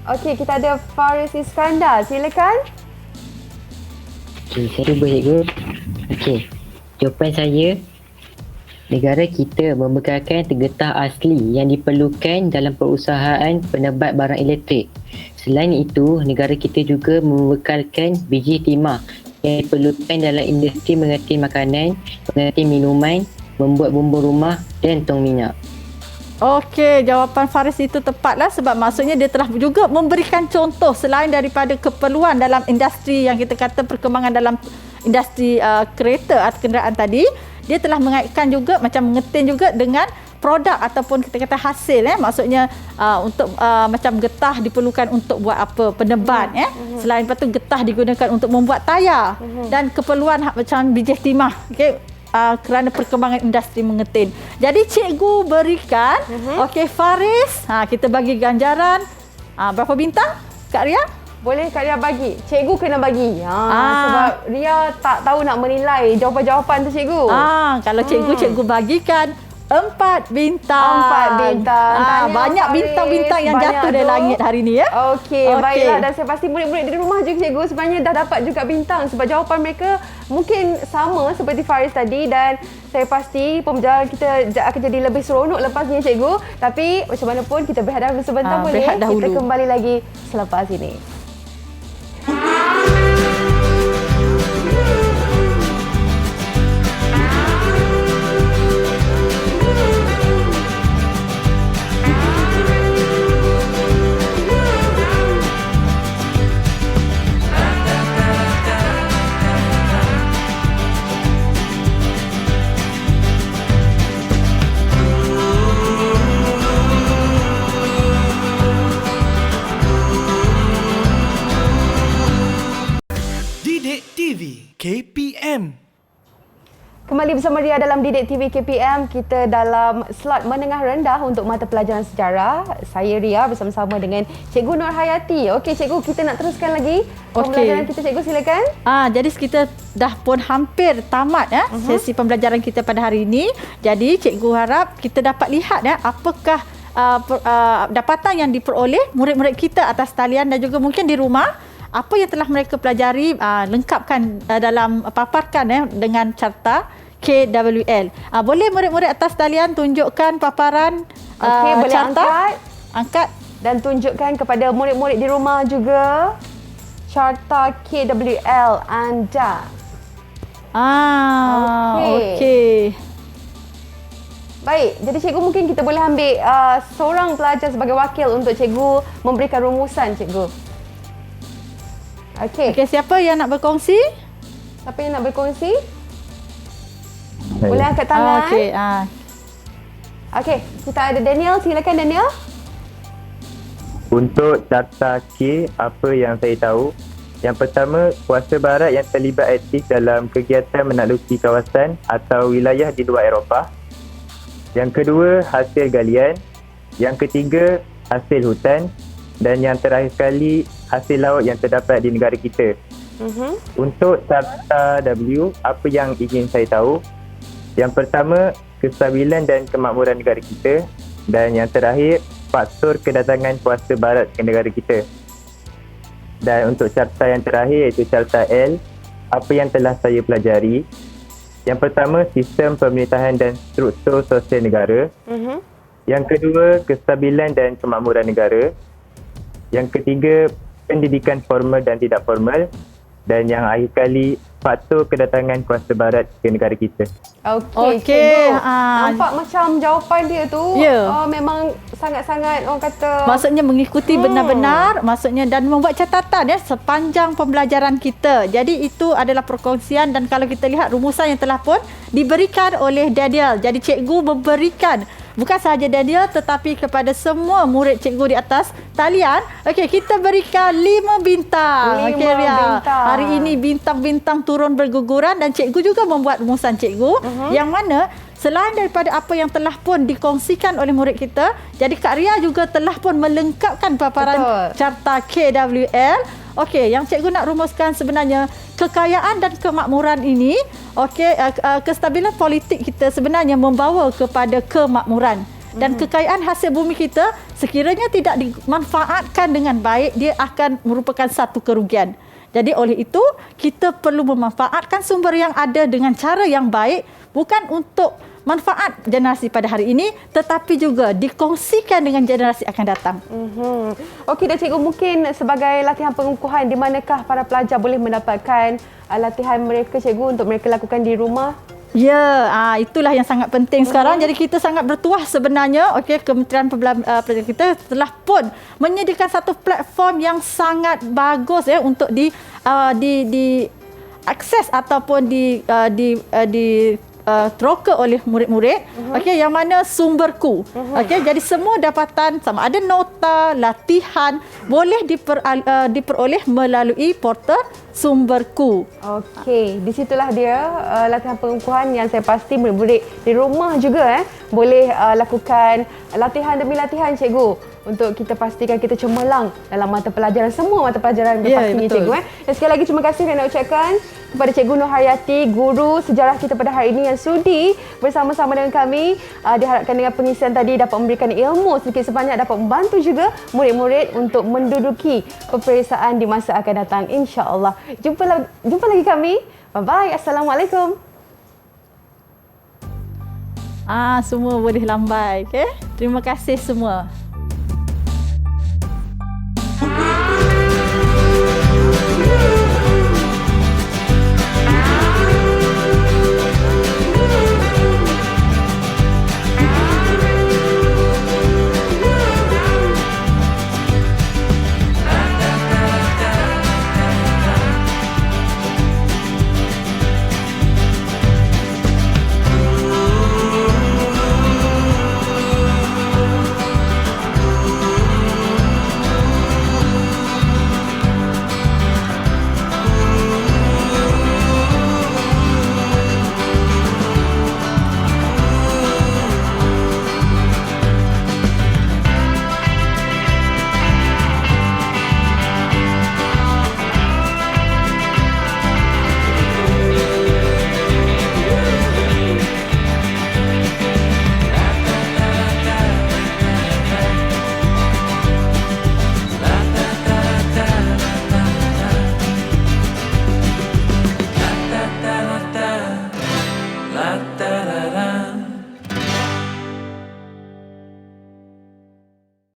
Speaker 5: Okey, kita ada Faris Iskandar. Silakan.
Speaker 8: Okey, saya cuba cikgu. Okey, jawapan saya, negara kita membekalkan getah asli yang diperlukan dalam perusahaan penebat barang elektrik. Selain itu, negara kita juga membekalkan biji timah yang diperlukan dalam industri mengerti makanan, mengerti minuman, membuat bumbu rumah dan tong minyak.
Speaker 4: Okey, jawapan Faris itu tepatlah sebab maksudnya dia telah juga memberikan contoh selain daripada keperluan dalam industri yang kita kata perkembangan dalam industri kereta atau kenderaan tadi, dia telah mengaitkan juga macam mengetin juga dengan produk ataupun kita kata hasil maksudnya untuk macam getah diperlukan untuk buat apa penebat selain itu getah digunakan untuk membuat tayar dan keperluan macam biji timah kerana perkembangan industri mengetin. Jadi cikgu berikan okey Faris, kita bagi ganjaran berapa bintang Kak Ria?
Speaker 5: Boleh Kak Ria bagi. Cikgu kena bagi. Sebab Ria tak tahu nak menilai jawapan-jawapan tu cikgu.
Speaker 4: Kalau cikgu bagikan 4 bintang.
Speaker 5: 4 bintang.
Speaker 4: Banyak
Speaker 5: Faris,
Speaker 4: bintang-bintang yang jatuh dari langit hari ni ya.
Speaker 5: Okey, baiklah, dan saya pasti murid-murid di rumah juga cikgu sebenarnya dah dapat juga bintang sebab jawapan mereka mungkin sama seperti Faris tadi, dan saya pasti pembelajaran kita akan jadi lebih seronok lepas ni cikgu. Tapi macam mana pun kita berehat dahulu sebentar boleh? Kita kembali lagi selepas ini.
Speaker 1: KPM.
Speaker 5: Kembali bersama Ria dalam Didik TV KPM. Kita dalam slot menengah rendah untuk mata pelajaran sejarah. Saya Ria bersama-sama dengan Cikgu Nur Hayati. Okey cikgu, kita nak teruskan lagi pembelajaran kita cikgu, silakan.
Speaker 4: Jadi kita dah pun hampir tamat sesi pembelajaran kita pada hari ini. Jadi cikgu harap kita dapat lihat apakah dapatan yang diperoleh murid-murid kita atas talian dan juga mungkin di rumah. Apa yang telah mereka pelajari, lengkapkan dalam paparkan dengan carta KWL. Boleh murid-murid atas talian tunjukkan paparan
Speaker 5: boleh
Speaker 4: carta. Angkat
Speaker 5: dan tunjukkan kepada murid-murid di rumah juga carta KWL anda.
Speaker 4: Okey.
Speaker 5: Baik, jadi cikgu mungkin kita boleh ambil seorang pelajar sebagai wakil untuk cikgu memberikan rumusan cikgu. Okey,
Speaker 4: siapa yang nak berkongsi?
Speaker 5: Siapa yang nak berkongsi? Boleh angkat tangan. Okey, kita ada Daniel. Silakan Daniel.
Speaker 7: Untuk carta K, apa yang saya tahu, yang pertama, kuasa barat yang terlibat aktif dalam kegiatan menakluki kawasan atau wilayah di luar Eropah. Yang kedua, hasil galian. Yang ketiga, hasil hutan. Dan yang terakhir sekali, hasil laut yang terdapat di negara kita. Untuk carta W, apa yang ingin saya tahu? Yang pertama, kestabilan dan kemakmuran negara kita. Dan yang terakhir, faktor kedatangan kuasa barat ke negara kita. Dan untuk carta yang terakhir iaitu carta L, apa yang telah saya pelajari? Yang pertama, sistem pemerintahan dan struktur sosial negara. Yang kedua, kestabilan dan kemakmuran negara. Yang ketiga, pendidikan formal dan tidak formal. Dan yang akhir kali, faktor kedatangan kuasa barat ke negara kita.
Speaker 5: Okey,
Speaker 4: Okey,
Speaker 5: cikgu. Nampak macam jawapan dia tu memang sangat-sangat orang kata...
Speaker 4: Maksudnya mengikuti benar-benar, maksudnya dan membuat catatan sepanjang pembelajaran kita. Jadi itu adalah perkongsian dan kalau kita lihat rumusan yang telah pun diberikan oleh Daniel. Jadi cikgu memberikan bukan sahaja Daniel tetapi kepada semua murid cikgu di atas talian. Okey, kita berikan 5 bintang. Okey Ria. Hari ini bintang-bintang turun berguguran dan cikgu juga membuat rumusan cikgu yang mana selain daripada apa yang telah pun dikongsikan oleh murid kita, jadi Kak Ria juga telah pun melengkapkan paparan carta KWL. Okey, yang cikgu nak rumuskan sebenarnya kekayaan dan kemakmuran ini, okey, kestabilan politik kita sebenarnya membawa kepada kemakmuran. Dan kekayaan hasil bumi kita sekiranya tidak dimanfaatkan dengan baik, dia akan merupakan satu kerugian. Jadi oleh itu, kita perlu memanfaatkan sumber yang ada dengan cara yang baik, bukan untuk manfaat generasi pada hari ini tetapi juga dikongsikan dengan generasi akan datang.
Speaker 5: Okey dah cikgu, mungkin sebagai latihan pengukuhan di manakah para pelajar boleh mendapatkan latihan mereka cikgu untuk mereka lakukan di rumah?
Speaker 4: Ya, itulah yang sangat penting sekarang. Jadi kita sangat bertuah sebenarnya. Okey, Kementerian Pendidikan kita telah pun menyediakan satu platform yang sangat bagus untuk di akses ataupun teroka oleh murid-murid. Okey, yang mana sumberku. Okey, jadi semua dapatan sama ada nota, latihan boleh diperoleh melalui portal sumberku.
Speaker 5: Okey, di situlah dia latihan pengukuhan yang saya pasti murid-murid di rumah juga boleh lakukan latihan demi latihan cikgu untuk kita pastikan kita cemerlang dalam mata pelajaran, semua mata pelajaran pastinya cikgu. Dan sekali lagi terima kasih saya nak ucapkan kepada Cikgu Nur Haryati, guru sejarah kita pada hari ini yang sudi bersama-sama dengan kami. Diharapkan dengan pengisian tadi dapat memberikan ilmu sedikit sebanyak, dapat membantu juga murid-murid untuk menduduki peperiksaan di masa akan datang, insya-Allah. Jumpa lagi kami. Bye-bye. Assalamualaikum.
Speaker 4: Semua boleh lambai, okey? Terima kasih semua.